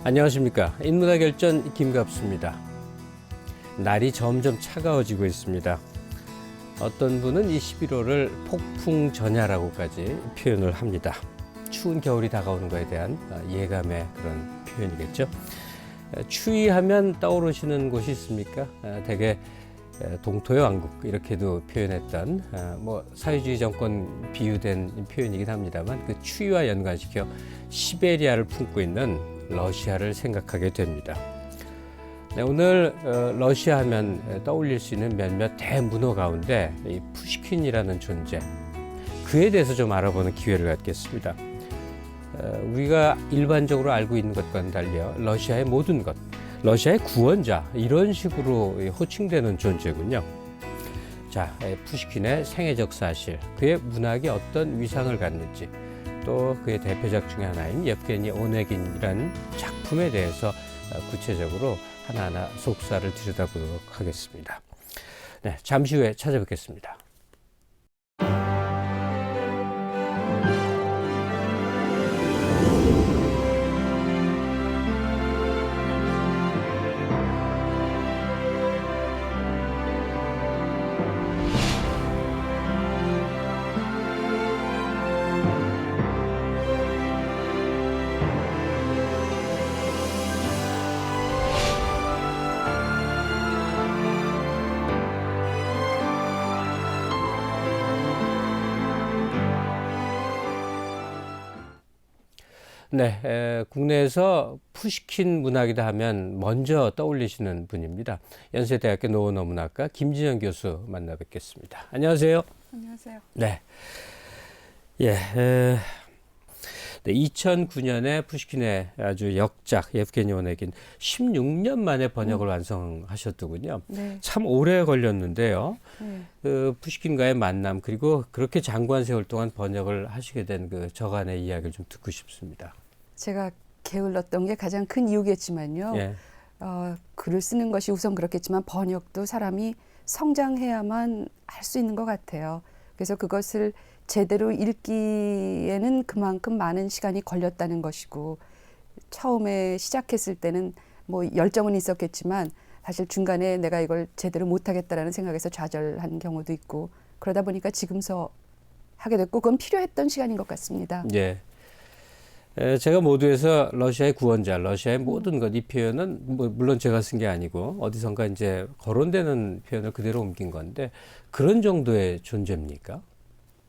안녕하십니까. 인문화결전 김갑수입니다. 날이 점점 차가워지고 있습니다. 어떤 분은 이 11월을 폭풍전야라고까지 표현을 합니다. 추운 겨울이 다가오는 것에 대한 예감의 그런 표현이겠죠. 추위하면 떠오르시는 곳이 있습니까? 대개 동토의 왕국 이렇게도 표현했던 사회주의 정권 비유된 표현이긴 합니다만 그 추위와 연관시켜 시베리아를 품고 있는 러시아를 생각하게 됩니다. 네, 오늘 러시아 하면 떠올릴 수 있는 몇몇 대문호 가운데 이 푸시킨이라는 존재, 그에 대해서 좀 알아보는 기회를 갖겠습니다. 우리가 일반적으로 알고 있는 것과는 달려 러시아의 모든 것, 러시아의 구원자, 이런 식으로 호칭되는 존재군요. 자, 푸시킨의 생애적 사실, 그의 문학이 어떤 위상을 갖는지, 또 그의 대표작 중에 하나인 예프게니 오네긴이라는 작품에 대해서 구체적으로 하나하나 속사를 들여다보도록 하겠습니다. 네, 잠시 후에 찾아뵙겠습니다. 네, 국내에서 푸시킨 문학이다 하면 먼저 떠올리시는 분입니다. 연세대학교 노원어문학과 김진영 교수 만나 뵙겠습니다. 안녕하세요. 안녕하세요. 네. 2009년에 푸시킨의 아주 역작 예프게니 오네긴 16년 만에 번역을 완성하셨더군요. 네. 참 오래 걸렸는데요. 네. 그 푸시킨과의 만남, 그리고 그렇게 장구한 세월 동안 번역을 하시게 된 그 저간의 이야기를 좀 듣고 싶습니다. 제가 게을렀던 게 가장 큰 이유겠지만요. 예. 글을 쓰는 것이 우선 그렇겠지만 번역도 사람이 성장해야만 할 수 있는 것 같아요. 그래서 그것을 제대로 읽기에는 그만큼 많은 시간이 걸렸다는 것이고, 처음에 시작했을 때는 열정은 있었겠지만 사실 중간에 내가 이걸 제대로 못하겠다라는 생각에서 좌절한 경우도 있고, 그러다 보니까 지금서 하게 됐고, 그건 필요했던 시간인 것 같습니다. 예. 제가 모두에서 러시아의 구원자, 러시아의 모든 것, 이 표현은 물론 제가 쓴 게 아니고 어디선가 이제 거론되는 표현을 그대로 옮긴 건데, 그런 정도의 존재입니까?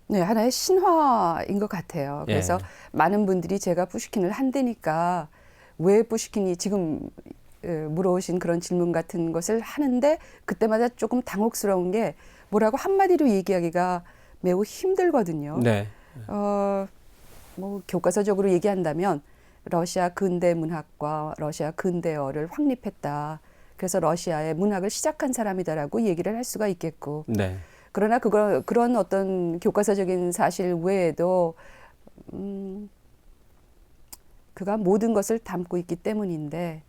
네, 하나의 신화인 것 같아요. 그래서 예. 많은 분들이 제가 푸시킨을 한다니까 왜 푸시킨이 지금 물어오신 그런 질문 같은 것을 하는데, 그때마다 조금 당혹스러운 게 뭐라고 한마디로 얘기하기가 매우 힘들거든요. 네. 교과서적으로 얘기한다면 러시아 근대 문학과 러시아 근대어를 확립했다. 그래서 러시아의 문학을 시작한 사람이다라고 얘기를 할 수가 있겠고. 네. 그러나 그런 어떤 교과서적인 사실 외에도 그가 모든 것을 담고 있기 때문인데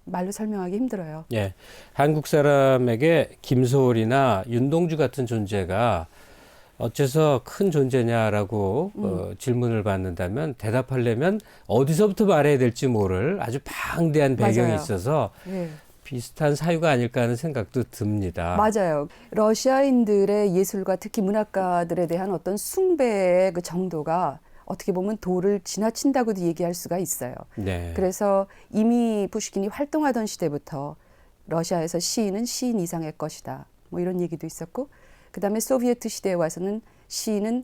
말로 설명하기 힘들어요. 예. 한국 사람에게 김소월이나 윤동주 같은 존재가 어째서 큰 존재냐라고 질문을 받는다면 대답하려면 어디서부터 말해야 될지 모를 아주 방대한 배경이 맞아요. 있어서 네. 비슷한 사유가 아닐까 하는 생각도 듭니다. 맞아요. 러시아인들의 예술가, 특히 문학가들에 대한 어떤 숭배의 그 정도가 어떻게 보면 도를 지나친다고도 얘기할 수가 있어요. 네. 그래서 이미 푸시킨이 활동하던 시대부터 러시아에서 시인은 시인 이상의 것이다, 이런 얘기도 있었고, 그다음에 소비에트 시대에 와서는 시인은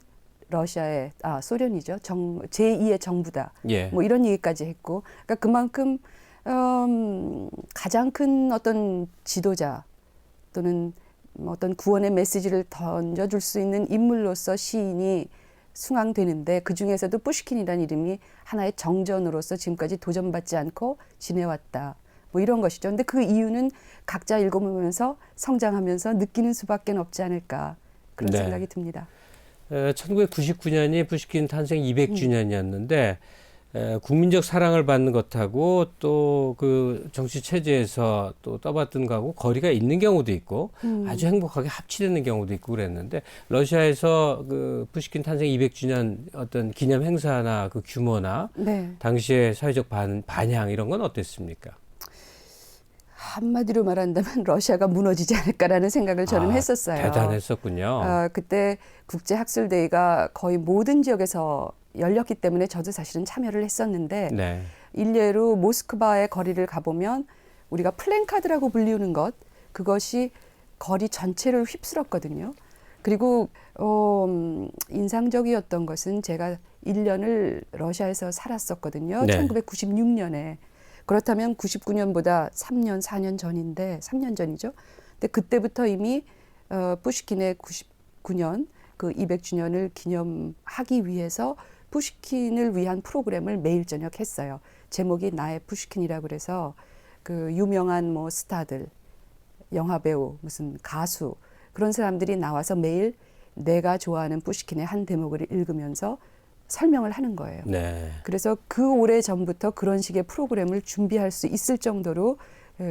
소련이죠. 제2의 정부다. 예. 이런 얘기까지 했고, 그러니까 그만큼 가장 큰 어떤 지도자 또는 어떤 구원의 메시지를 던져줄 수 있는 인물로서 시인이 숭앙되는데, 그 중에서도 푸시킨이라는 이름이 하나의 정전으로서 지금까지 도전받지 않고 지내왔다. 이런 것이죠. 근데 그 이유는 각자 읽어보면서 성장하면서 느끼는 수밖에 없지 않을까, 그런 네. 생각이 듭니다. 1999년이 푸시킨 탄생 200주년이었는데 국민적 사랑을 받는 것하고 또 그 정치 체제에서 또 떠받든 거하고 거리가 있는 경우도 있고 아주 행복하게 합치되는 경우도 있고 그랬는데 러시아에서 그 푸시킨 탄생 200주년 어떤 기념 행사나 그 규모나 네. 당시의 사회적 반향 이런 건 어땠습니까? 한마디로 말한다면 러시아가 무너지지 않을까라는 생각을 저는 했었어요. 대단했었군요. 그때 국제학술대회가 거의 모든 지역에서 열렸기 때문에 저도 사실은 참여를 했었는데 네. 일례로 모스크바의 거리를 가보면 우리가 플랜카드라고 불리우는 것 그것이 거리 전체를 휩쓸었거든요. 그리고 인상적이었던 것은 제가 1년을 러시아에서 살았었거든요. 네. 1996년에. 그렇다면 99년보다 3년, 4년 전인데 3년 전이죠. 근데 그때부터 이미 푸시킨의 99년 그 200주년을 기념하기 위해서 푸시킨을 위한 프로그램을 매일 저녁 했어요. 제목이 나의 푸시킨이라고 그래서 그 유명한 뭐 스타들, 영화배우, 무슨 가수 그런 사람들이 나와서 매일 내가 좋아하는 푸시킨의 한 대목을 읽으면서 설명을 하는 거예요. 네. 그래서 그 오래 전부터 그런 식의 프로그램을 준비할 수 있을 정도로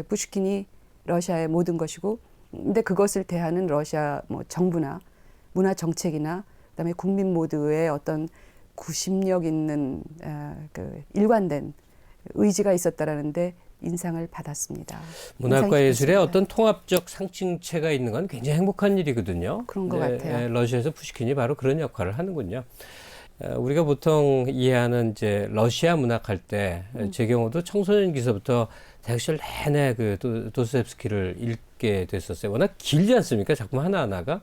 푸시킨이 러시아의 모든 것이고, 근데 그것을 대하는 러시아 뭐 정부나 문화 정책이나 그다음에 국민 모두의 어떤 구심력 있는 그 일관된 의지가 있었다라는데 인상을 받았습니다. 문학과 인상이 예술의 깊었습니다. 어떤 통합적 상징체가 있는 건 굉장히 행복한 일이거든요. 그런 것 같아요. 러시아에서 푸시킨이 바로 그런 역할을 하는군요. 우리가 보통 이해하는 이제 러시아 문학할 때 제 경우도 청소년 기서부터 대학 시절 내내 그 도스토옙스키를 읽게 됐었어요. 워낙 길지 않습니까? 작품 하나하나가.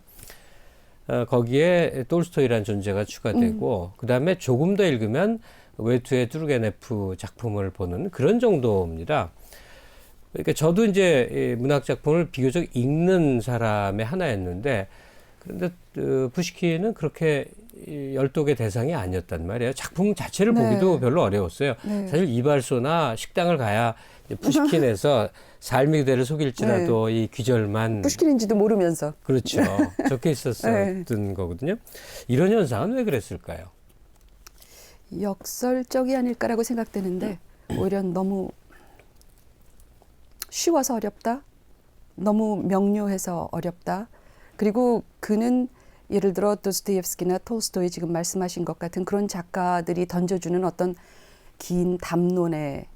거기에 톨스토이라는 존재가 추가되고 그다음에 조금 더 읽으면 외투의 뚜르게네프 작품을 보는 그런 정도입니다. 그러니까 저도 이제 이 문학 작품을 비교적 읽는 사람의 하나였는데 그런데 푸시킨은 그렇게 열독의 대상이 아니었단 말이에요. 작품 자체를 네. 보기도 별로 어려웠어요. 네. 사실 이발소나 식당을 가야 이제 푸시킨에서 삶의 그대를 속일지라도 이 귀절만 푸시킨인지도 모르면서. 그렇죠. 적혀 있었던 거거든요. 이런 현상은 왜 그랬을까요? 역설적이 아닐까라고 생각되는데 오히려 너무 쉬워서 어렵다. 너무 명료해서 어렵다. 그리고 그는 예를 들어 도스토옙스키나 톨스토이 지금 말씀하신 것 같은 그런 작가들이 던져주는 어떤 긴 담론에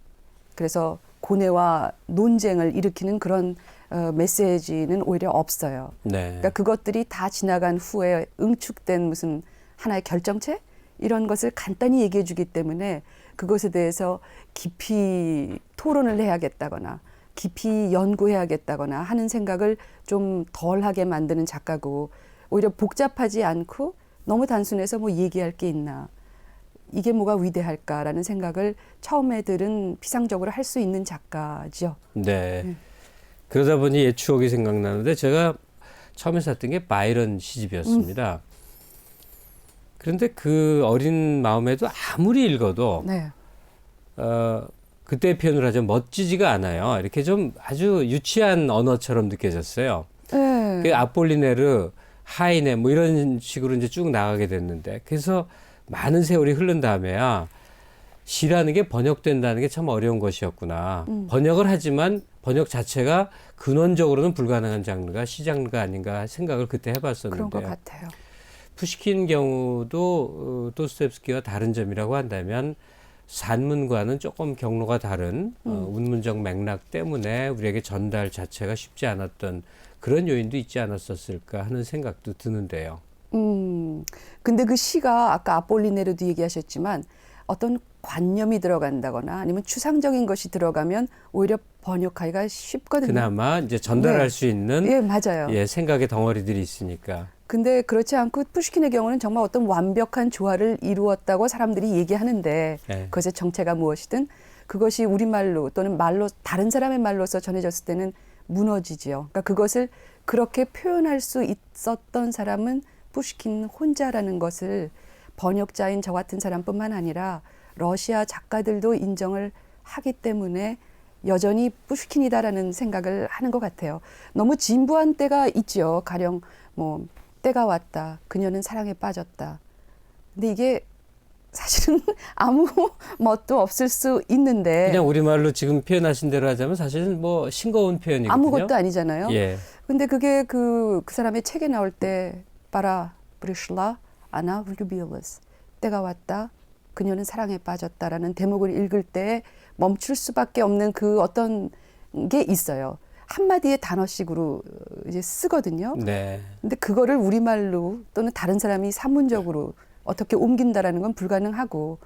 그래서 고뇌와 논쟁을 일으키는 그런 메시지는 오히려 없어요. 네. 그러니까 그것들이 다 지나간 후에 응축된 무슨 하나의 결정체 이런 것을 간단히 얘기해 주기 때문에 그것에 대해서 깊이 토론을 해야겠다거나 깊이 연구해야겠다거나 하는 생각을 좀 덜하게 만드는 작가고 오히려 복잡하지 않고 너무 단순해서 뭐 얘기할 게 있나 이게 뭐가 위대할까라는 생각을 처음에 들은 피상적으로 할 수 있는 작가죠. 네. 그러다 보니 옛 추억이 생각나는데 제가 처음에 샀던 게 바이런 시집이었습니다. 그런데 그 어린 마음에도 아무리 읽어도 네. 그때 표현을 하자면 멋지지가 않아요. 이렇게 좀 아주 유치한 언어처럼 느껴졌어요. 네. 그 아폴리네르, 하이네 뭐 이런 식으로 이제 쭉 나가게 됐는데 그래서 많은 세월이 흐른 다음에야 시라는 게 번역된다는 게 참 어려운 것이었구나. 번역을 하지만 번역 자체가 근원적으로는 불가능한 장르가 시 장르가 아닌가 생각을 그때 그런 것 해봤었는데요. 같아요. 푸시킨 경우도 도스토옙스키와 다른 점이라고 한다면 산문과는 조금 경로가 다른 운문적 맥락 때문에 우리에게 전달 자체가 쉽지 않았던 그런 요인도 있지 않았었을까 하는 생각도 드는데요. 근데 그 시가 아까 아폴리네르도 얘기하셨지만 어떤 관념이 들어간다거나 아니면 추상적인 것이 들어가면 오히려 번역하기가 쉽거든요. 그나마 이제 전달할 네. 수 있는 예, 맞아요. 생각의 덩어리들이 있으니까. 근데 그렇지 않고 푸시킨의 경우는 정말 어떤 완벽한 조화를 이루었다고 사람들이 얘기하는데 네. 그것의 정체가 무엇이든 그것이 우리말로 또는 말로 다른 사람의 말로서 전해졌을 때는 무너지지요. 그러니까 그것을 그렇게 표현할 수 있었던 사람은 푸시킨 혼자라는 것을 번역자인 저 같은 사람뿐만 아니라 러시아 작가들도 인정을 하기 때문에 여전히 푸시킨이다라는 생각을 하는 것 같아요. 너무 진부한 때가 있죠. 가령 뭐 때가 왔다. 그녀는 사랑에 빠졌다. 근데 이게 사실은 아무 멋도 없을 수 있는데 그냥 우리말로 지금 표현하신 대로 하자면 사실은 뭐 싱거운 표현이거든요. 아무것도 아니잖아요. 예. 근데 그게 그 사람의 책에 나올 때 Пора пришла, она влюбилась. 때가 왔다. 그녀는 사랑에 빠졌다라는 대목을 읽을 때 멈출 수밖에 없는 그 어떤 게 있어요. 한마디의 단어식으로 이제 쓰거든요. 네. 근데 그거를 우리말로 또는 다른 사람이 산문적으로 어떻게 옮긴다라는 건 불가능하고.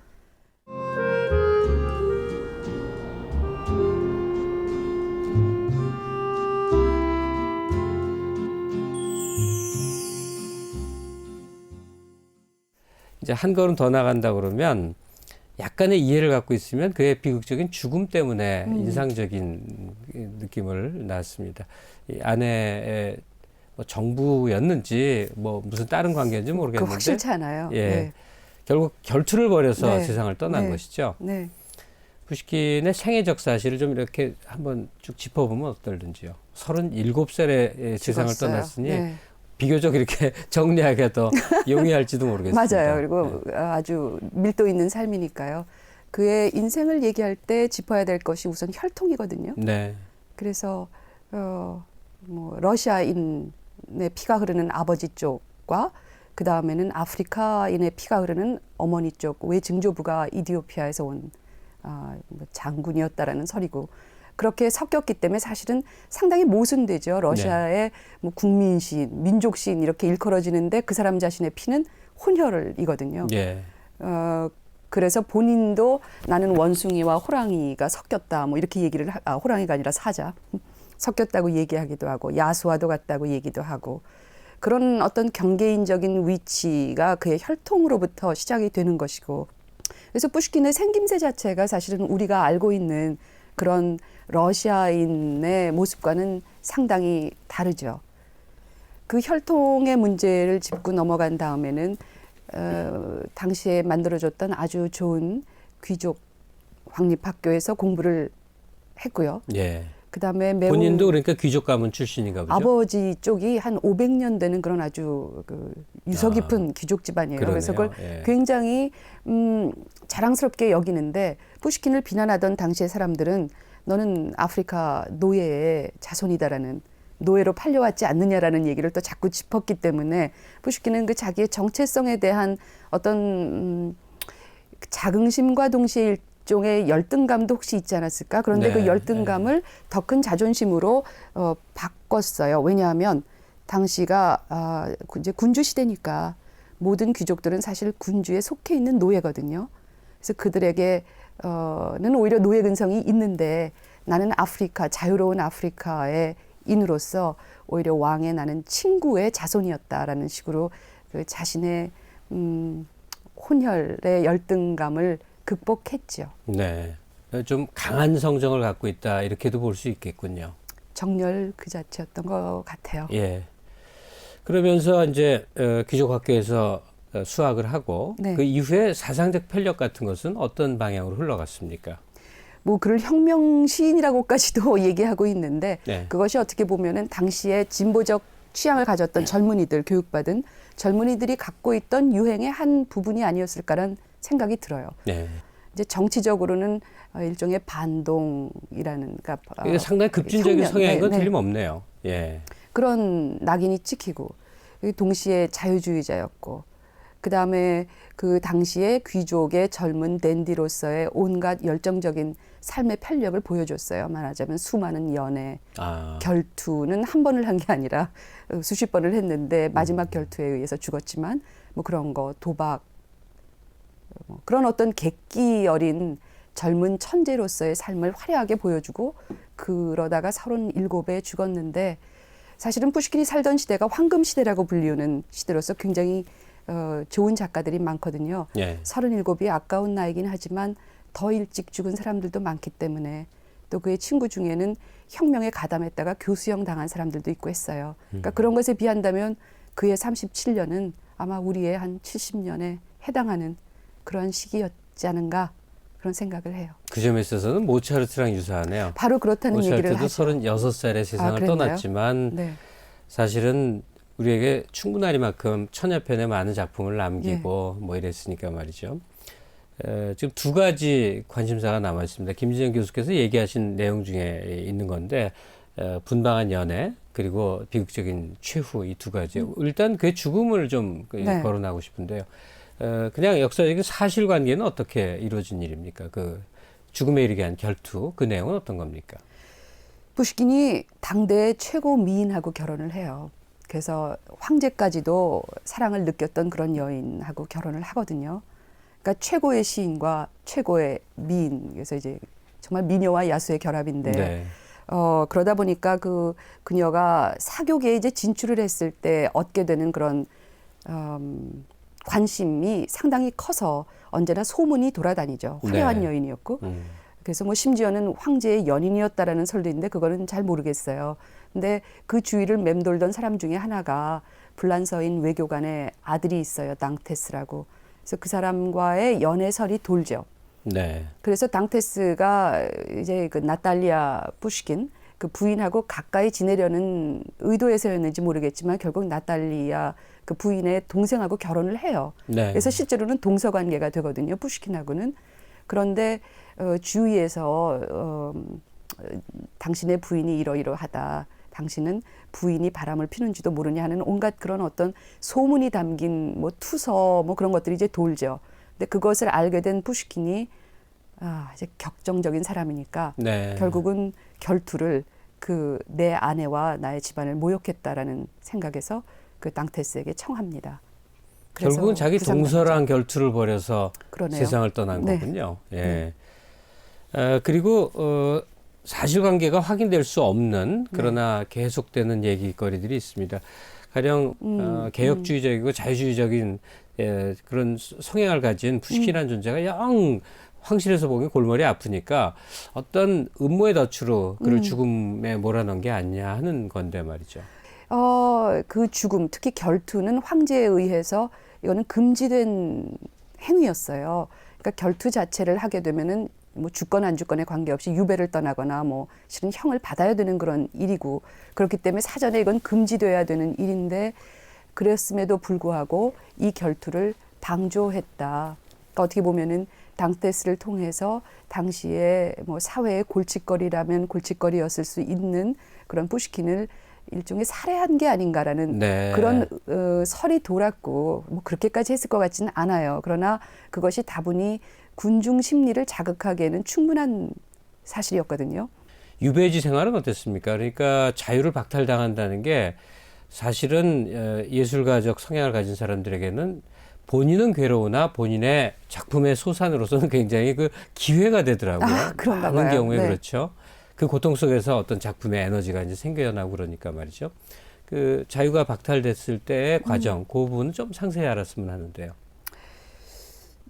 이제 한 걸음 더 나간다 그러면 약간의 이해를 갖고 있으면 그의 비극적인 죽음 때문에 인상적인 느낌을 낳았습니다. 이 아내의 뭐 정부였는지 뭐 무슨 다른 관계인지 그 모르겠는데 확실치 않아요. 예. 네. 결국 결투를 벌여서 네. 세상을 떠난 네. 것이죠. 네. 푸시킨의 생애적 사실을 좀 이렇게 한번 쭉 짚어보면 어떨는지요. 37살에 세상을 죽었어요. 떠났으니 네. 비교적 이렇게 정리하기가 더 용이할지도 모르겠습니다. 맞아요. 그리고 아주 밀도 있는 삶이니까요. 그의 인생을 얘기할 때 짚어야 될 것이 우선 혈통이거든요. 네. 그래서 뭐 러시아인의 피가 흐르는 아버지 쪽과 그 다음에는 아프리카인의 피가 흐르는 어머니 쪽 외증조부가 이디오피아에서 온 뭐 장군이었다라는 설이고 그렇게 섞였기 때문에 사실은 상당히 모순되죠. 러시아의 뭐 국민신, 민족신 이렇게 일컬어지는데 그 사람 자신의 피는 혼혈이거든요. 예. 그래서 본인도 나는 원숭이와 호랑이가 섞였다 뭐 이렇게 얘기를 호랑이가 아니라 사자 섞였다고 얘기하기도 하고 야수와도 같다고 얘기도 하고 그런 어떤 경계인적인 위치가 그의 혈통으로부터 시작이 되는 것이고 그래서 푸시킨의 생김새 자체가 사실은 우리가 알고 있는 그런 러시아인의 모습과는 상당히 다르죠. 그 혈통의 문제를 짚고 넘어간 다음에는 당시에 만들어졌던 아주 좋은 귀족 왕립학교에서 공부를 했고요. 예. 그다음에 매우 본인도 그러니까 귀족 가문 출신인가 보죠. 아버지 쪽이 한 500년 되는 그런 아주 그 유서 깊은 귀족 집안이에요. 그러네요. 그래서 그걸 예. 굉장히 자랑스럽게 여기는데 푸시킨을 비난하던 당시의 사람들은 너는 아프리카 노예의 자손이다라는 노예로 팔려왔지 않느냐라는 얘기를 또 자꾸 짚었기 때문에 푸시킨은 그 자기의 정체성에 대한 어떤 자긍심과 동시에 일종의 열등감도 혹시 있지 않았을까? 그런데 네, 그 열등감을 더 큰 자존심으로 바꿨어요. 왜냐하면 당시가 이제 군주 시대니까 모든 귀족들은 사실 군주에 속해 있는 노예거든요. 그래서 그들에게는 오히려 노예 근성이 있는데 나는 아프리카 자유로운 아프리카의 인으로서 오히려 왕의 나는 친구의 자손이었다라는 식으로 그 자신의 혼혈의 열등감을 극복했죠. 네. 좀 강한 성정을 갖고 있다 이렇게도 볼 수 있겠군요. 정렬 그 자체였던 것 같아요. 예. 그러면서 이제 귀족학교에서 수학을 하고 네. 그 이후에 사상적 편력 같은 것은 어떤 방향으로 흘러갔습니까? 뭐 그를 혁명 시인이라고까지도 얘기하고 있는데 네. 그것이 어떻게 보면은 당시에 진보적 취향을 가졌던 젊은이들 교육받은 젊은이들이 갖고 있던 유행의 한 부분이 아니었을까라는 생각이 들어요. 네. 이제 정치적으로는 일종의 반동이라는 그러니까 이게 상당히 급진적인 혁명, 성향인 건 네, 네. 틀림없네요. 예. 그런 낙인이 찍히고 동시에 자유주의자였고 그다음에 그 당시에 귀족의 젊은 댄디로서의 온갖 열정적인 삶의 편력을 보여줬어요. 말하자면 수많은 연애, 결투는 한 번을 한 게 아니라 수십 번을 했는데 마지막 결투에 의해서 죽었지만 뭐 그런 거 도박 뭐 그런 어떤 객기 어린 젊은 천재로서의 삶을 화려하게 보여주고 그러다가 37에 죽었는데 사실은 푸시킨이 살던 시대가 황금 시대라고 불리우는 시대로서 굉장히 좋은 작가들이 많거든요. 예. 37이 아까운 나이긴 하지만 더 일찍 죽은 사람들도 많기 때문에 또 그의 친구 중에는 혁명에 가담했다가 교수형 당한 사람들도 있고 했어요. 그러니까 그런 것에 비한다면 그의 37년은 아마 우리의 한 70년에 해당하는 그런 시기였지 않은가 그런 생각을 해요. 그 점에 있어서는 모차르트랑 유사하네요. 바로 그렇다는 얘기를 모차르트도 하죠. 36살에 세상을 그랬나요? 떠났지만 네. 사실은 우리에게 충분하리만큼 천여 편의 많은 작품을 남기고 뭐 이랬으니까 말이죠. 지금 두 가지 관심사가 남아 있습니다. 김진영 교수께서 얘기하신 내용 중에 있는 건데 분방한 연애 그리고 비극적인 최후 이 두 가지. 일단 그 죽음을 좀 네. 거론하고 싶은데요. 그냥 역사적인 사실관계는 어떻게 이루어진 일입니까? 그 죽음에 이르게 한 결투 그 내용은 어떤 겁니까? 푸시킨이 당대의 최고 미인하고 결혼을 해요. 그래서 황제까지도 사랑을 느꼈던 그런 여인하고 결혼을 하거든요. 그러니까 최고의 시인과 최고의 미인. 그래서 이제 정말 미녀와 야수의 결합인데 네. 그러다 보니까 그녀가 사교계에 이제 진출을 했을 때 얻게 되는 그런 관심이 상당히 커서 언제나 소문이 돌아다니죠. 화려한 네. 여인이었고. 그래서 뭐 심지어는 황제의 연인이었다라는 설도 있는데 그거는 잘 모르겠어요. 근데 그 주위를 맴돌던 사람 중에 하나가 불란서인 외교관의 아들이 있어요. 낭테스라고. 그래서 그 사람과의 연애설이 돌죠. 네. 그래서 당테스가 이제 그 나탈리아 푸시킨 그 부인하고 가까이 지내려는 의도에서였는지 모르겠지만 결국 나탈리아 그 부인의 동생하고 결혼을 해요. 네. 그래서 실제로는 동서 관계가 되거든요. 푸시킨하고는. 그런데 주위에서 당신의 부인이 이러이러하다. 당신은 부인이 바람을 피는지도 모르냐 하는 온갖 그런 어떤 소문이 담긴 뭐 투서 뭐 그런 것들이 이제 돌죠. 근데 그것을 알게 된 푸시킨이 이제 격정적인 사람이니까 네. 결국은 결투를 그 내 아내와 나의 집안을 모욕했다라는 생각에서 그 당테스에게 청합니다. 그래서 결국은 자기 부상당하죠. 동서랑 결투를 벌여서 그러네요. 세상을 떠난 네. 거군요. 예. 그리고 사실관계가 확인될 수 없는 그러나 계속되는 얘기거리들이 있습니다. 가령 개혁주의적이고 자유주의적인 그런 성향을 가진 푸시킨이라는 존재가 영 황실에서 보기 골머리 아프니까 어떤 음모의 덫으로 그를 죽음에 몰아넣은 게 아니냐 하는 건데 말이죠. 그 죽음, 특히 결투는 황제에 의해서 이거는 금지된 행위였어요. 그러니까 결투 자체를 하게 되면은 뭐 죽건 안 죽건에 관계없이 유배를 떠나거나 뭐 실은 형을 받아야 되는 그런 일이고 그렇기 때문에 사전에 이건 금지돼야 되는 일인데 그랬음에도 불구하고 이 결투를 방조했다. 그러니까 어떻게 보면은 당테스를 통해서 당시에 뭐 사회의 골칫거리라면 골칫거리였을 수 있는 그런 푸시킨을 일종의 살해한 게 아닌가라는 네. 그런 설이 돌았고 뭐 그렇게까지 했을 것 같지는 않아요. 그러나 그것이 다분히 군중 심리를 자극하기에는 충분한 사실이었거든요. 유배지 생활은 어땠습니까? 그러니까 자유를 박탈당한다는 게 사실은 예술가적 성향을 가진 사람들에게는 본인은 괴로우나 본인의 작품의 소산으로서는 굉장히 그 기회가 되더라고요. 그런가 많은 봐요. 경우에 네. 그렇죠. 그 고통 속에서 어떤 작품의 에너지가 이제 생겨나고 그러니까 말이죠. 그 자유가 박탈됐을 때의 과정, 그 부분은 좀 상세히 알았으면 하는데요.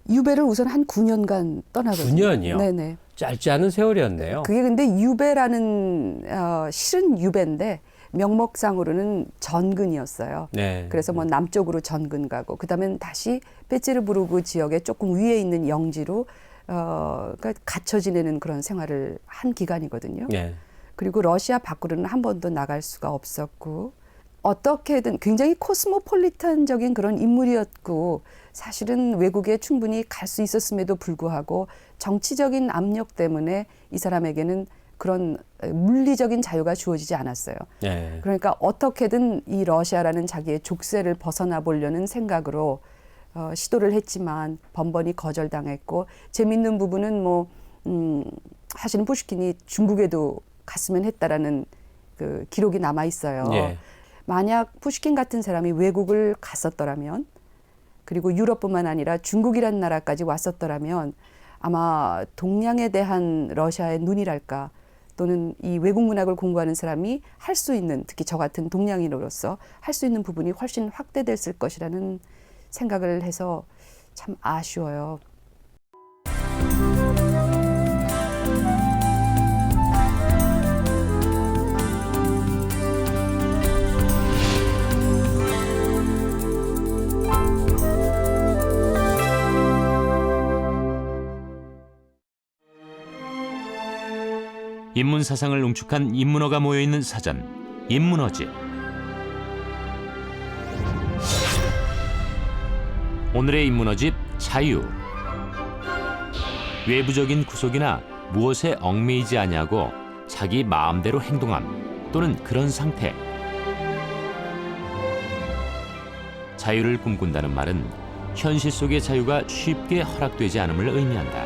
유배를 우선 한 9년간 떠나거든요. 9년이요? 네네. 짧지 않은 세월이었네요. 그게 근데 유배라는 실은 유배인데 명목상으로는 전근이었어요. 네. 그래서 뭐 남쪽으로 전근 가고 그다음엔 다시 페체르부르크 지역의 조금 위에 있는 영지로 그러니까 갇혀 지내는 그런 생활을 한 기간이거든요. 네. 그리고 러시아 밖으로는 한 번도 나갈 수가 없었고 어떻게든 굉장히 코스모폴리탄적인 그런 인물이었고 사실은 외국에 충분히 갈 수 있었음에도 불구하고 정치적인 압력 때문에 이 사람에게는 그런 물리적인 자유가 주어지지 않았어요. 네. 그러니까 어떻게든 이 러시아라는 자기의 족쇄를 벗어나 보려는 생각으로 시도를 했지만 번번이 거절당했고 재밌는 부분은 뭐 사실은 푸시킨이 중국에도 갔으면 했다라는 그 기록이 남아 있어요. 예. 만약 푸시킨 같은 사람이 외국을 갔었더라면 그리고 유럽뿐만 아니라 중국이라는 나라까지 왔었더라면 아마 동양에 대한 러시아의 눈이랄까 또는 이 외국 문학을 공부하는 사람이 할 수 있는 특히 저 같은 동양인으로서 할 수 있는 부분이 훨씬 확대됐을 것이라는 생각을 해서 참 아쉬워요. 인문 사상을 농축한 인문어가 모여있는 사전, 인문어집. 오늘의 인문어집 자유. 외부적인 구속이나 무엇에 얽매이지 아니하고 자기 마음대로 행동함 또는 그런 상태. 자유를 꿈꾼다는 말은 현실 속의 자유가 쉽게 허락되지 않음을 의미한다.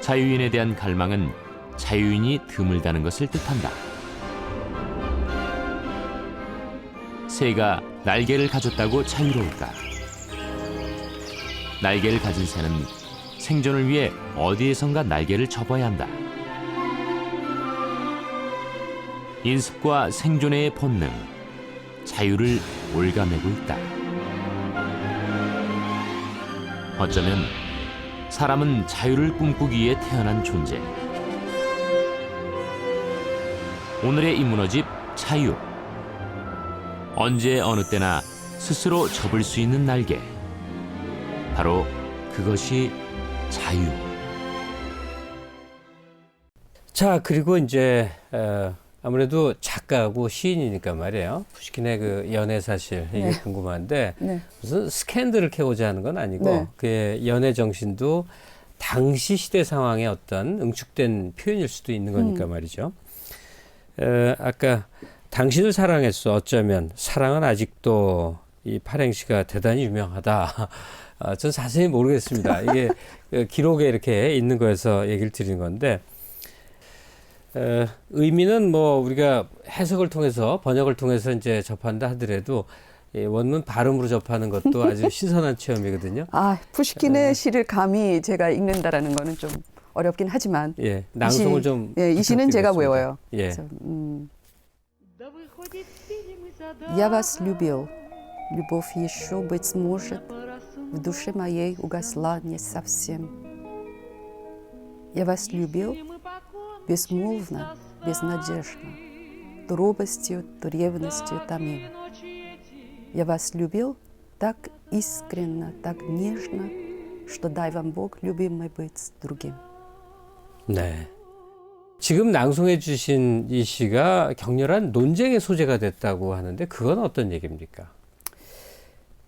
자유인에 대한 갈망은 자유인이 드물다는 것을 뜻한다. 새가 날개를 가졌다고 자유로울까? 날개를 가진 새는 생존을 위해 어디에선가 날개를 접어야 한다. 인습과 생존의 본능, 자유를 올가매고 있다. 어쩌면 사람은 자유를 꿈꾸기에 태어난 존재. 오늘의 인문어집 자유. 언제 어느 때나 스스로 접을 수 있는 날개. 바로 그것이 자유. 자, 그리고 이제 아무래도 작가고 시인이니까 말이에요. 푸시킨의 그 연애 사실 이게 네. 궁금한데 네. 무슨 스캔들을 캐고자 하는 건 아니고 네. 그의 연애 정신도 당시 시대 상황에 어떤 응축된 표현일 수도 있는 거니까 말이죠. 아까 당신을 사랑했어. 어쩌면 사랑은 아직도 이 팔행시가 대단히 유명하다. 전 자세히 모르겠습니다. 이게 기록에 이렇게 있는 거에서 얘기를 드리는 건데 의미는 뭐 우리가 해석을 통해서 번역을 통해서 이제 접한다 하더라도 원문 발음으로 접하는 것도 아주 신선한 체험이거든요. 아, 푸시킨의 시를 감히 제가 읽는다라는 거는 좀 어렵긴 하지만 예, 낭송을 좀 이 시는 제가 부탁드리겠습니다. 외워요. 예. 그래서, Я вас любил. Любовь еще, быть может, в душе моей угасла не совсем. Я вас любил безмолвно, безнадежно, то робостью, то ревностью томим. Я вас любил так искренно, так нежно, что дай вам Бог, любимый, быть с другим. 네. 지금 낭송해 주신 이 시가 격렬한 논쟁의 소재가 됐다고 하는데 그건 어떤 얘기입니까?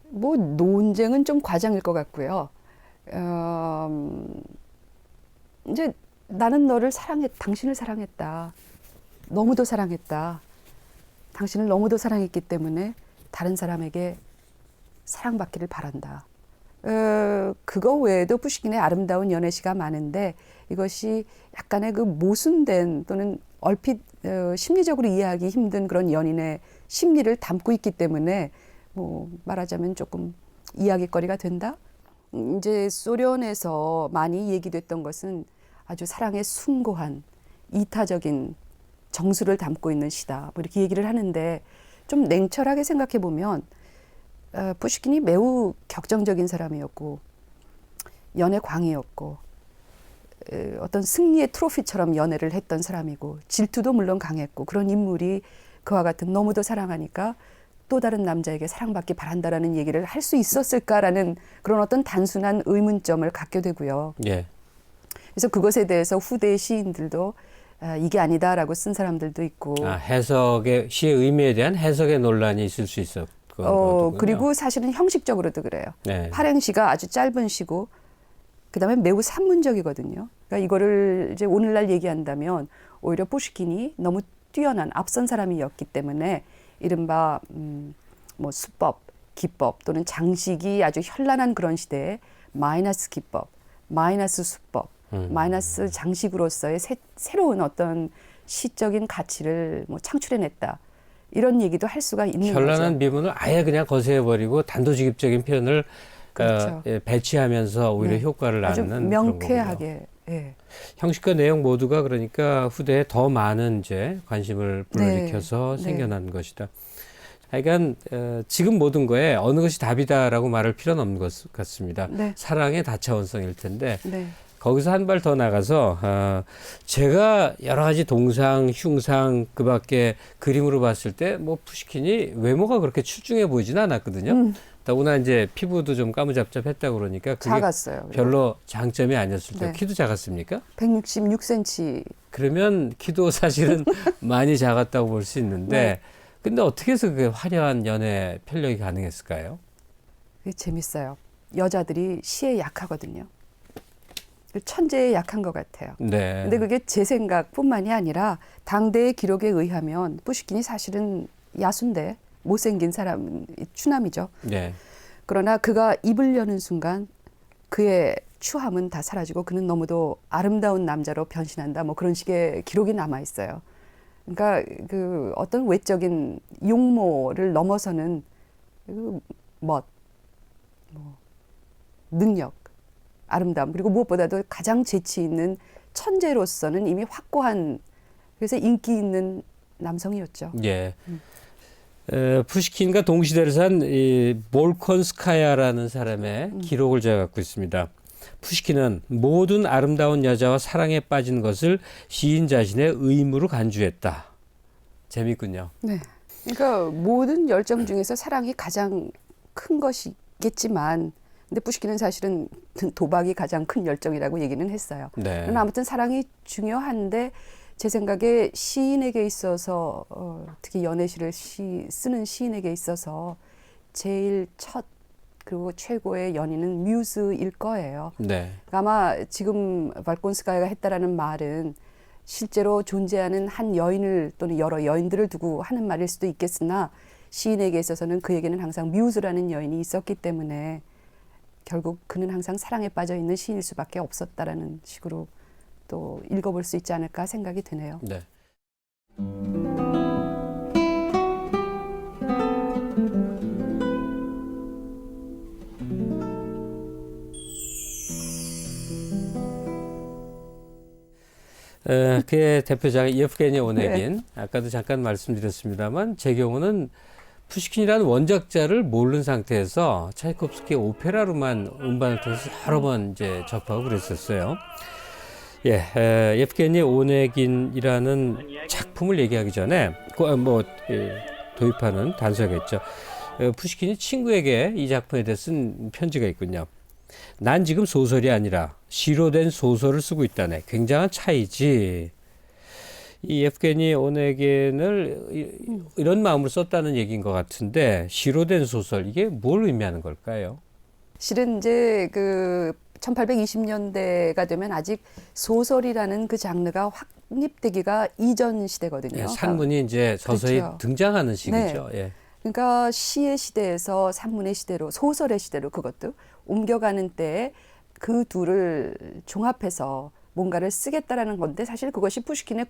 뭐 논쟁은 좀 과장일 것 같고요. 이제 나는 너를 당신을 사랑했다. 너무도 사랑했다. 당신을 너무도 사랑했기 때문에 다른 사람에게 사랑받기를 바란다. 그거 외에도 푸시킨의 아름다운 연애시가 많은데 이것이 약간의 그 모순된 또는 얼핏 심리적으로 이해하기 힘든 그런 연인의 심리를 담고 있기 때문에 뭐 말하자면 조금 이야기거리가 된다. 이제 소련에서 많이 얘기됐던 것은 아주 사랑에 숭고한 이타적인 정수를 담고 있는 시다. 뭐 이렇게 얘기를 하는데 좀 냉철하게 생각해 보면 푸시킨이 매우 격정적인 사람이었고 연애광이었고 어떤 승리의 트로피처럼 연애를 했던 사람이고 질투도 물론 강했고 그런 인물이 그와 같은 너무도 사랑하니까 또 다른 남자에게 사랑받기 바란다라는 얘기를 할 수 있었을까라는 그런 어떤 단순한 의문점을 갖게 되고요. 예. 그래서 그것에 대해서 후대 시인들도 이게 아니다라고 쓴 사람들도 있고. 해석의 시의 의미에 대한 해석의 논란이 있을 수 있었고. 그리고 사실은 형식적으로도 그래요. 네. 팔행시가 아주 짧은 시고 그다음에 매우 산문적이거든요. 그러니까 이거를 이제 오늘날 얘기한다면 오히려 푸시킨이 너무 뛰어난 앞선 사람이었기 때문에 이른바 뭐 수법, 기법 또는 장식이 아주 현란한 그런 시대에 마이너스 기법, 마이너스 수법, 마이너스 장식으로서의 새로운 어떤 시적인 가치를 뭐 창출해냈다. 이런 얘기도 할 수가 있는 거죠. 현란한 미문을 아예 그냥 거세해버리고 단도직입적인 표현을 그렇죠. 배치하면서 오히려 네. 효과를 아주 낳는 명쾌하게. 예. 형식과 내용 모두가 그러니까 후대에 더 많은 이제 관심을 불러일으켜서 네. 생겨난 것이다. 하여간 지금 모든 거에 어느 것이 답이다라고 말할 필요는 없는 것 같습니다. 네. 사랑의 다차원성일 텐데 네. 거기서 한 발 더 나가서 제가 여러 가지 동상, 흉상 그밖에 그림으로 봤을 때 뭐 푸시킨이 외모가 그렇게 출중해 보이지는 않았거든요. 더구나 이제 피부도 좀 까무잡잡했다고 그러니까 그게 작았어요. 별로 장점이 아니었을 때 네. 키도 작았습니까? 166cm. 그러면 키도 사실은 많이 작았다고 볼 수 있는데 네. 근데 어떻게 해서 그게 화려한 연애 편력이 가능했을까요? 그게 재밌어요. 여자들이 시에 약하거든요. 천재에 약한 것 같아요. 네. 근데 그게 제 생각뿐만이 아니라 당대의 기록에 의하면 푸시킨이 사실은 야수인데 못생긴 사람, 추남이죠. 네. 그러나 그가 입을 여는 순간 그의 추함은 다 사라지고 그는 너무도 아름다운 남자로 변신한다. 뭐 그런 식의 기록이 남아 있어요. 그러니까 그 어떤 외적인 용모를 넘어서는 그 멋, 뭐 능력, 아름다움, 그리고 무엇보다도 가장 재치 있는 천재로서는 이미 확고한, 그래서 인기 있는 남성이었죠. 예. 푸시킨과 동시대를 산 이 몰콘스카야라는 사람의 기록을 제가 갖고 있습니다. 푸시킨은 모든 아름다운 여자와 사랑에 빠진 것을 시인 자신의 의무로 간주했다. 재밌군요. 네. 그러니까 모든 열정 중에서 사랑이 가장 큰 것이겠지만, 근데 푸시킨은 사실은 도박이 가장 큰 열정이라고 얘기는 했어요. 네. 그러나 아무튼 사랑이 중요한데 제 생각에 시인에게 있어서 특히 연애시를 쓰는 시인에게 있어서 제일 첫 그리고 최고의 연인은 뮤즈일 거예요. 네. 아마 지금 발콘스카야가 했다라는 말은 실제로 존재하는 한 여인을 또는 여러 여인들을 두고 하는 말일 수도 있겠으나 시인에게 있어서는 그에게는 항상 뮤즈라는 여인이 있었기 때문에 결국 그는 항상 사랑에 빠져 있는 시인일 수밖에 없었다라는 식으로 또 읽어볼 수 있지 않을까 생각이 드네요. 네. 그의 대표작 예프게니 오네긴. 아까도 잠깐 말씀드렸습니다만 제 경우는 푸시킨이라는 원작자를 모르는 상태에서 차이콥스키의 오페라로만 음반을 통해서 여러 번 이제 접하고 그랬었어요. 예, 예프게니 오네긴이라는 작품을 얘기하기 전에 도입하는 단서겠죠. 푸시킨이 친구에게 이 작품에 대해 쓴 편지가 있군요. 난 지금 소설이 아니라 시로 된 소설을 쓰고 있다네. 굉장한 차이지. 이 예프게니 오네긴을 이런 마음으로 썼다는 얘기인 것 같은데 시로 된 소설, 이게 뭘 의미하는 걸까요? 실은 이제 그 1820년대가 되면 아직 소설이라는 그 장르가 확립되기가 이전 시대거든요. 예, 산문이 이제 서서히 그렇죠. 등장하는 시기죠. 예. 그러니까 시의 시대에서 산문의 시대로, 소설의 시대로 그것도 옮겨가는 때에 그 둘을 종합해서 뭔가를 쓰겠다라는 건데 사실 그것이 푸시킨의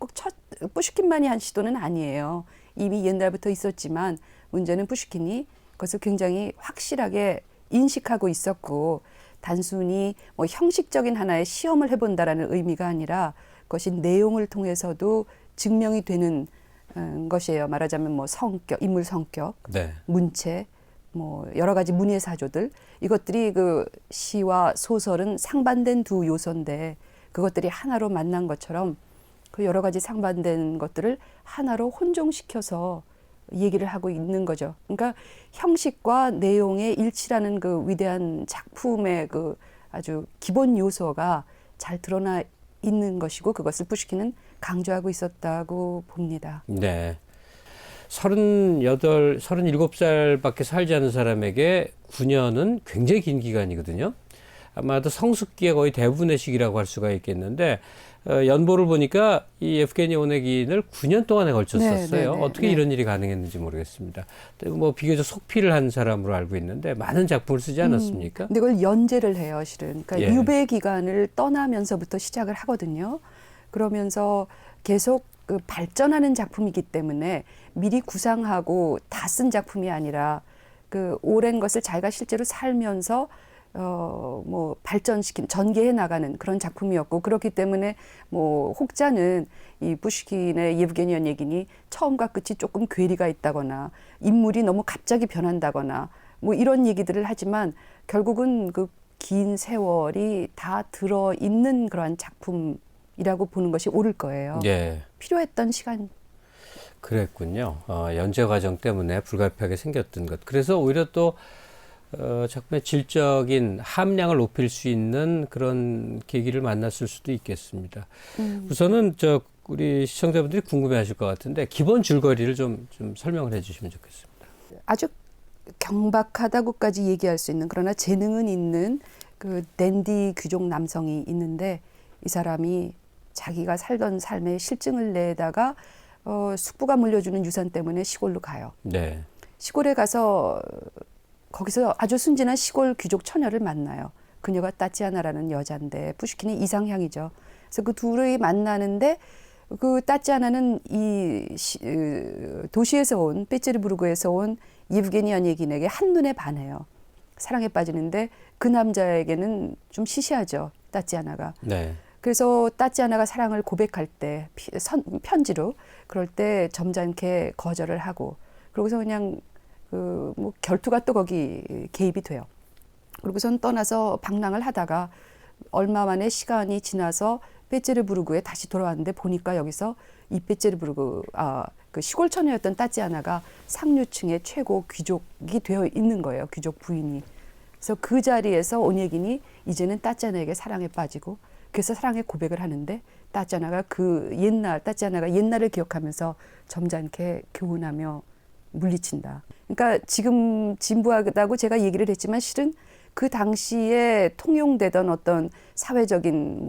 푸시킨만이 한 시도는 아니에요. 이미 옛날부터 있었지만 문제는 푸시킨이 그것을 굉장히 확실하게 인식하고 있었고 단순히 뭐 형식적인 하나의 시험을 해본다라는 의미가 아니라 그것이 내용을 통해서도 증명이 되는 것이에요. 말하자면 뭐 성격, 인물 성격, 네. 문체, 뭐 여러 가지 문예 사조들, 이것들이 그 시와 소설은 상반된 두 요소인데 그것들이 하나로 만난 것처럼 그 여러 가지 상반된 것들을 하나로 혼종시켜서 얘기를 하고 있는 거죠. 그러니까 형식과 내용의 일치라는 그 위대한 작품의 그 아주 기본 요소가 잘 드러나 있는 것이고 그것을 푸시킨은 강조하고 있었다고 봅니다. 네. 37살밖에 살지 않은 사람에게 9년은 굉장히 긴 기간이거든요. 아마도 성숙기의 거의 대부분의 시기라고 할 수가 있겠는데 연보를 보니까 이 예프게니 오네긴을 9년 동안에 걸쳤었어요. 어떻게 이런 일이 가능했는지 모르겠습니다. 뭐 비교적 속필을 한 사람으로 알고 있는데 많은 작품을 쓰지 않았습니까? 근데 그걸 연재를 해요, 실은. 그러니까 예. 유배 기간을 떠나면서부터 시작을 하거든요. 그러면서 계속 그 발전하는 작품이기 때문에 미리 구상하고 다 쓴 작품이 아니라 그 오랜 것을 자기가 실제로 살면서 뭐 발전시킨 전개해 나가는 그런 작품이었고 그렇기 때문에 뭐 혹자는 이 푸시킨의 예브게니 오네긴이 처음과 끝이 조금 괴리가 있다거나 인물이 너무 갑자기 변한다거나 뭐 이런 얘기들을 하지만 결국은 그 긴 세월이 다 들어 있는 그러한 작품이라고 보는 것이 옳을 거예요. 예. 필요했던 시간. 그랬군요. 연재 과정 때문에 불가피하게 생겼던 것. 그래서 오히려 또 작품의 질적인 함량을 높일 수 있는 그런 계기를 만났을 수도 있겠습니다. 우선은 우리 시청자분들이 궁금해하실 것 같은데 기본 줄거리를 좀 설명을 해주시면 좋겠습니다. 아주 경박하다고까지 얘기할 수 있는 그러나 재능은 있는 그 댄디 귀족 남성이 있는데 이 사람이 자기가 살던 삶에 실증을 내다가 숙부가 물려주는 유산 때문에 시골로 가요. 네. 시골에 가서 거기서 아주 순진한 시골 귀족 처녀를 만나요. 그녀가 따찌아나라는 여자인데 푸시킨의 이상향이죠. 그래서 그 둘이 만나는데 그 따찌아나는 도시에서 온 페테르부르크에서 온 예브게니 온예긴에게 한눈에 반해요. 사랑에 빠지는데 그 남자에게는 좀 시시하죠. 따찌아나가. 네. 그래서 따찌아나가 사랑을 고백할 때 편지로 그럴 때 점잖게 거절을 하고 그러고서 그냥 뭐 결투가 또 거기 개입이 돼요. 그러고선 떠나서 방랑을 하다가 얼마 만에 시간이 지나서 페테르부르크에 다시 돌아왔는데 보니까 여기서 이 페테르부르크 그 시골 처녀였던 따찌아나가 상류층의 최고 귀족이 되어 있는 거예요. 귀족 부인이. 그래서 그 자리에서 온예긴이 이제는 따찌아나에게 사랑에 빠지고 그래서 사랑의 고백을 하는데 따찌아나가 따찌아나가 옛날을 기억하면서 점잖게 교훈하며 물리친다. 그러니까 지금 진부하다고 제가 얘기를 했지만 실은 그 당시에 통용되던 어떤 사회적인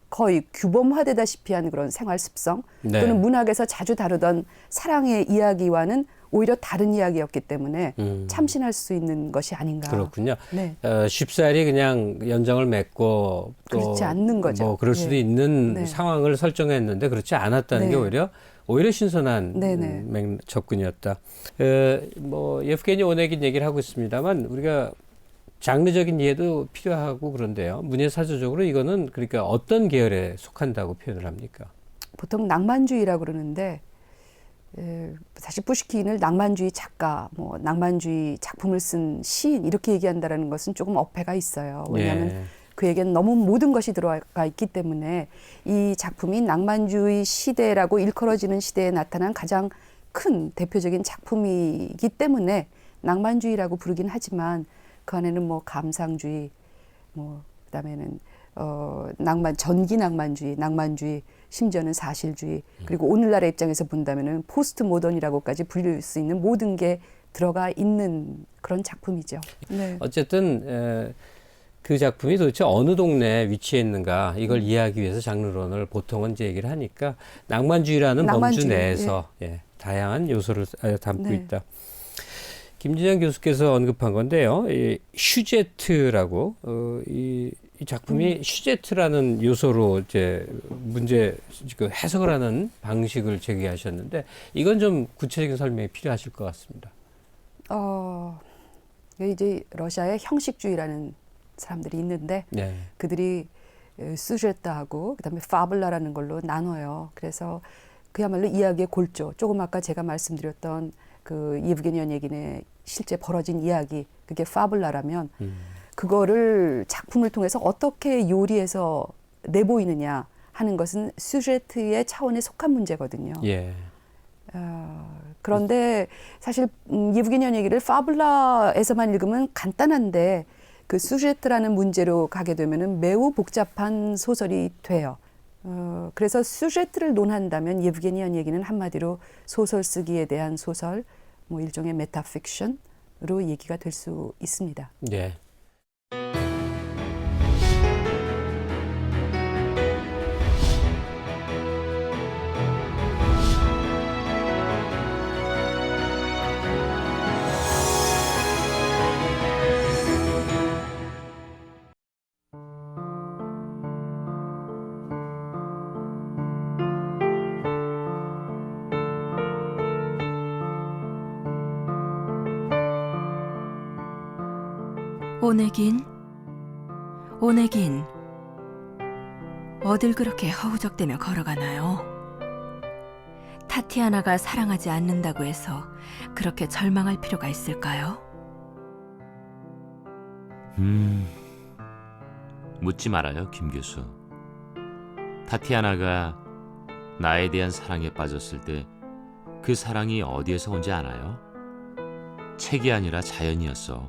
거의 규범화되다시피 한 그런 생활 습성 네. 또는 문학에서 자주 다루던 사랑의 이야기와는 오히려 다른 이야기였기 때문에 참신할 수 있는 것이 아닌가. 그렇군요. 네. 쉽사리 그냥 연정을 맺고 또 그렇지 않는 거죠. 뭐 그럴 수도 예. 있는 네. 상황을 설정했는데 그렇지 않았다는 네. 게 오히려 신선한 네네. 접근이었다. 뭐 예프게니 오네긴 얘기를 하고 있습니다만 우리가 장르적인 이해도 필요하고 그런데요. 문예사조적으로 이거는 그러니까 어떤 계열에 속한다고 표현을 합니까? 보통 낭만주의라고 그러는데 사실 푸시킨을 낭만주의 작가, 낭만주의 작품을 쓴 시인 이렇게 얘기한다라는 것은 조금 어폐가 있어요. 왜냐하면 예. 그에게는 너무 모든 것이 들어가 있기 때문에 이 작품이 낭만주의 시대라고 일컬어지는 시대에 나타난 가장 큰 대표적인 작품이기 때문에 낭만주의라고 부르긴 하지만 그 안에는 감상주의, 그다음에는 전기 낭만주의, 심지어는 사실주의, 그리고 오늘날의 입장에서 본다면은 포스트 모던이라고까지 불릴 수 있는 모든 게 들어가 있는 그런 작품이죠. 네. 어쨌든 그 작품이 도대체 어느 동네에 위치해 있는가 이걸 이해하기 위해서 장르론을 보통은 이제 얘기를 하니까 낭만주의라는 범주 내에서 다양한 요소를 담고 네. 있다. 김진영 교수께서 언급한 건데요. 이 슈제트라고 이 작품이 슈제트라는 요소로 이제 해석을 하는 방식을 제기하셨는데 이건 좀 구체적인 설명이 필요하실 것 같습니다. 이제 러시아의 형식주의라는 사람들이 있는데 네. 그들이 수제트하고 그다음에 파블라라는 걸로 나눠요. 그래서 그야말로 이야기의 골조. 조금 아까 제가 말씀드렸던 그 예브게니 온예긴의 실제 벌어진 이야기, 그게 파블라라면 그거를 작품을 통해서 어떻게 요리해서 내보이느냐 하는 것은 수제트의 차원에 속한 문제거든요. 예. 그런데 사실 예브게니 온예긴을 파블라에서만 읽으면 간단한데 그 수제트라는 문제로 가게 되면은 매우 복잡한 소설이 돼요. 그래서 수제트를 논한다면 예브게니 온예긴은 한마디로 소설 쓰기에 대한 소설, 일종의 메타픽션으로 얘기가 될 수 있습니다. 예. 오네긴, 어딜 그렇게 허우적대며 걸어가나요? 타티아나가 사랑하지 않는다고 해서 그렇게 절망할 필요가 있을까요? 묻지 말아요, 김 교수. 타티아나가 나에 대한 사랑에 빠졌을 때 그 사랑이 어디에서 온지 아나요? 책이 아니라 자연이었어.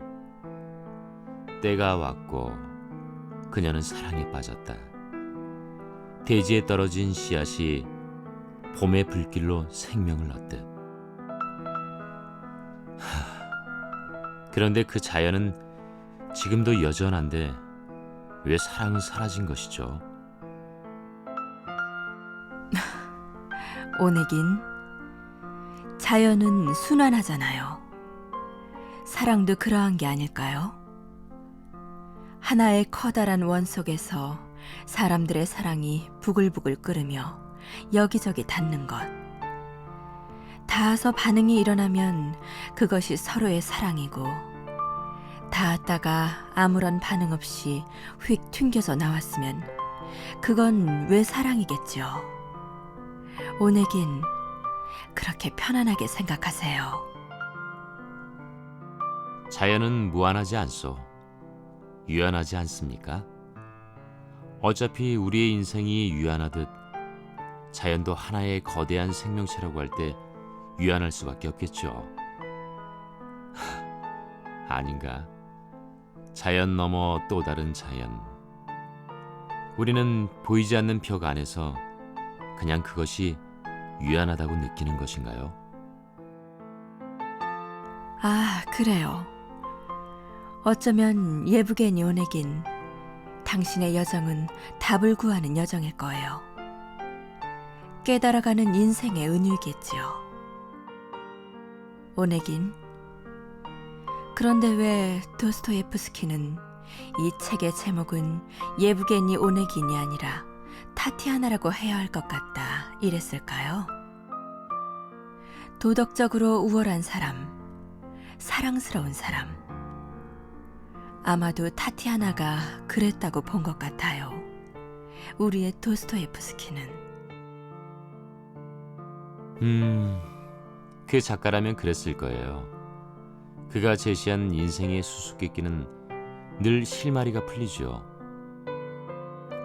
때가 왔고 그녀는 사랑에 빠졌다. 대지에 떨어진 씨앗이 봄의 불길로 생명을 얻듯. 그런데 그 자연은 지금도 여전한데 왜 사랑은 사라진 것이죠? 오네긴, 자연은 순환하잖아요. 사랑도 그러한 게 아닐까요? 하나의 커다란 원 속에서 사람들의 사랑이 부글부글 끓으며 여기저기 닿는 것. 닿아서 반응이 일어나면 그것이 서로의 사랑이고, 닿았다가 아무런 반응 없이 휙 튕겨져 나왔으면 그건 왜 사랑이겠죠. 오네긴, 그렇게 편안하게 생각하세요. 자연은 무한하지 않소. 유한하지 않습니까? 어차피 우리의 인생이 유한하듯 자연도 하나의 거대한 생명체라고 할 때 유한할 수밖에 없겠죠. 아닌가? 자연 넘어 또 다른 자연. 우리는 보이지 않는 벽 안에서 그냥 그것이 유한하다고 느끼는 것인가요? 아, 그래요. 어쩌면 예브게니 오네긴, 당신의 여정은 답을 구하는 여정일 거예요. 깨달아가는 인생의 은유겠지요. 오네긴, 그런데 왜 도스토예프스키는 이 책의 제목은 예브게니 오네긴이 아니라 타티아나라고 해야 할 것 같다 이랬을까요? 도덕적으로 우월한 사람, 사랑스러운 사람. 아마도 타티아나가 그랬다고 본 것 같아요. 우리의 도스토예프스키는. 그 작가라면 그랬을 거예요. 그가 제시한 인생의 수수께끼는 늘 실마리가 풀리죠.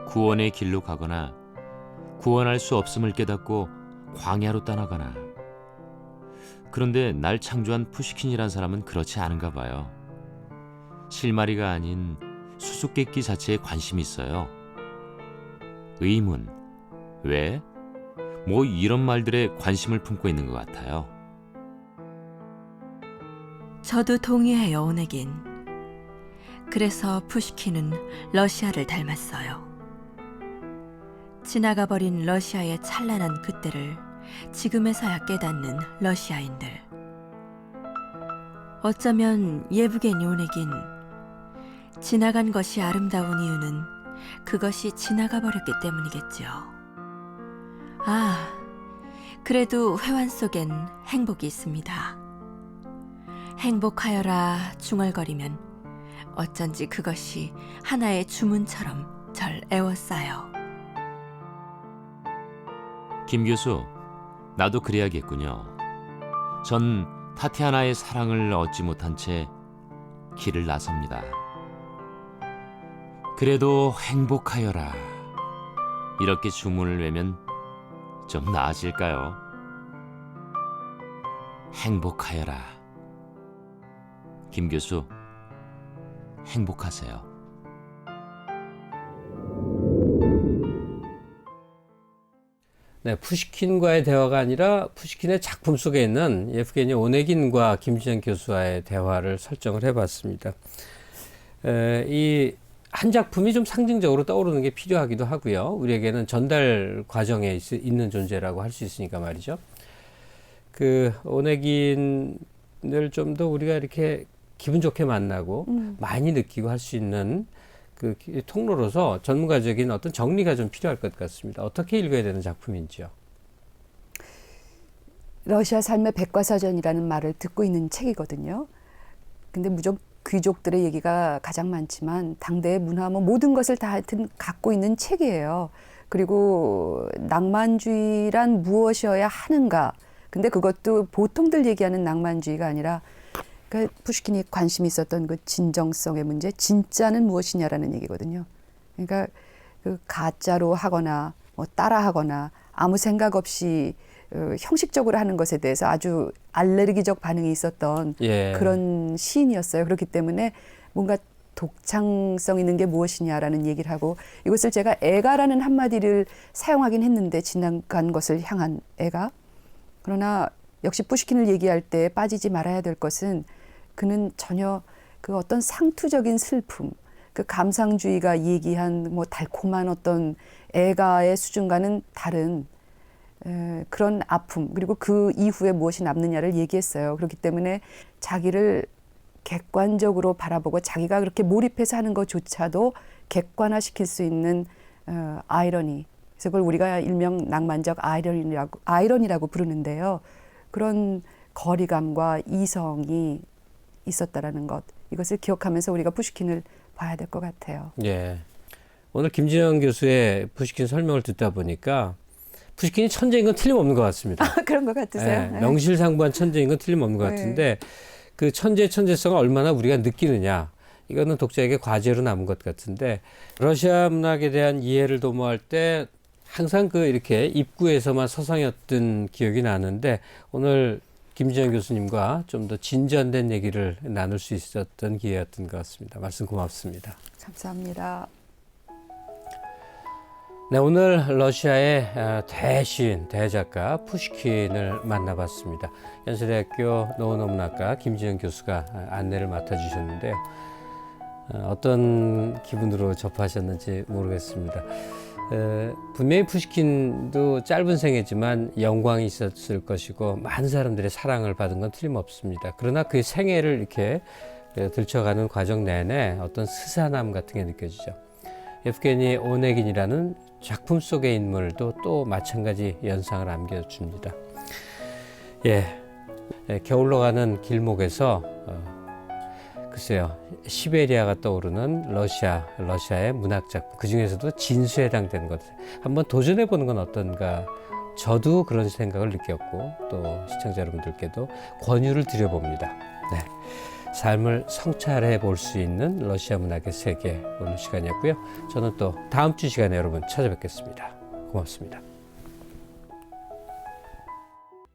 구원의 길로 가거나 구원할 수 없음을 깨닫고 광야로 떠나거나. 그런데 날 창조한 푸시킨이란 사람은 그렇지 않은가 봐요. 실마리가 아닌 수수께끼 자체에 관심이 있어요. 의문, 왜? 뭐 이런 말들에 관심을 품고 있는 것 같아요. 저도 동의해요, 오네긴. 그래서 푸시킨은 러시아를 닮았어요. 지나가버린 러시아의 찬란한 그때를 지금에서야 깨닫는 러시아인들. 어쩌면 예브게니 오네긴, 지나간 것이 아름다운 이유는 그것이 지나가 버렸기 때문이겠죠. 아, 그래도 회환 속엔 행복이 있습니다. 행복하여라 중얼거리면 어쩐지 그것이 하나의 주문처럼 절 애워싸요. 김 교수, 나도 그래야겠군요. 전 타티아나의 사랑을 얻지 못한 채 길을 나섭니다. 그래도 행복하여라. 이렇게 주문을 외면 좀 나아질까요? 행복하여라. 김 교수, 행복하세요. 네, 푸시킨과의 대화가 아니라 푸시킨의 작품 속에 있는 예프게니 오네긴과 김진영 교수와의 대화를 설정을 해봤습니다. 이 한 작품이 좀 상징적으로 떠오르는 게 필요하기도 하고요. 우리에게는 전달 과정에 있는 존재라고 할 수 있으니까 말이죠. 그 오네긴을 좀 더 우리가 이렇게 기분 좋게 만나고 많이 느끼고 할 수 있는 그 통로로서 전문가적인 어떤 정리가 좀 필요할 것 같습니다. 어떻게 읽어야 되는 작품인지요? 러시아 삶의 백과사전이라는 말을 듣고 있는 책이거든요. 근데 무조건 귀족들의 얘기가 가장 많지만 당대의 문화 뭐 모든 것을 다 하여튼 갖고 있는 책이에요. 그리고 낭만주의란 무엇이어야 하는가. 근데 그것도 보통들 얘기하는 낭만주의가 아니라 그 푸시킨이 관심이 있었던 그 진정성의 문제, 진짜는 무엇이냐라는 얘기거든요. 그러니까 그 가짜로 하거나 뭐 따라하거나 아무 생각 없이 형식적으로 하는 것에 대해서 아주 알레르기적 반응이 있었던 그런 시인이었어요. 그렇기 때문에 뭔가 독창성 있는 게 무엇이냐라는 얘기를 하고, 이것을 제가 애가라는 한마디를 사용하긴 했는데 지나간 것을 향한 애가. 그러나 역시 푸시킨을 얘기할 때 빠지지 말아야 될 것은 그는 전혀 그 어떤 상투적인 슬픔, 그 감상주의가 얘기한 뭐 달콤한 어떤 애가의 수준과는 다른 그런 아픔, 그리고 그 이후에 무엇이 남느냐를 얘기했어요. 그렇기 때문에 자기를 객관적으로 바라보고 자기가 그렇게 몰입해서 하는 것조차도 객관화시킬 수 있는 아이러니. 그래서 그걸 우리가 일명 낭만적 아이러니라고 부르는데요. 그런 거리감과 이성이 있었다라는 것. 이것을 기억하면서 우리가 푸시킨을 봐야 될 것 같아요. 예. 오늘 김진영 교수의 푸시킨 설명을 듣다 보니까 푸시킨이 천재인 건 틀림없는 것 같습니다. 그런 것 같으세요? 예, 명실상부한 천재인 건 틀림없는 것 같은데 그 천재성을 얼마나 우리가 느끼느냐. 이거는 독자에게 과제로 남은 것 같은데 러시아 문학에 대한 이해를 도모할 때 항상 그 이렇게 입구에서만 서성였던 기억이 나는데 오늘 김진영 교수님과 좀 더 진전된 얘기를 나눌 수 있었던 기회였던 것 같습니다. 말씀 고맙습니다. 감사합니다. 네, 오늘 러시아의 대시인, 대작가 푸시킨을 만나봤습니다. 연세대학교 노원어문학과 김진영 교수가 안내를 맡아주셨는데요. 어떤 기분으로 접하셨는지 모르겠습니다. 분명히 푸시킨도 짧은 생애지만 영광이 있었을 것이고 많은 사람들의 사랑을 받은 건 틀림없습니다. 그러나 그 생애를 이렇게 들쳐가는 과정 내내 어떤 스산함 같은 게 느껴지죠. 예프게니 오네긴이라는 작품 속의 인물도 또 마찬가지 연상을 안겨줍니다. 겨울로 가는 길목에서 글쎄요, 시베리아가 떠오르는 러시아의 문학 작품, 그 중에서도 진수에 해당되는 것 한번 도전해 보는 건 어떤가. 저도 그런 생각을 느꼈고 또 시청자 여러분들께도 권유를 드려봅니다. 네, 삶을 성찰해 볼 수 있는 러시아 문학의 세계 오늘 시간이었고요. 저는 또 다음 주 시간에 여러분 찾아뵙겠습니다. 고맙습니다.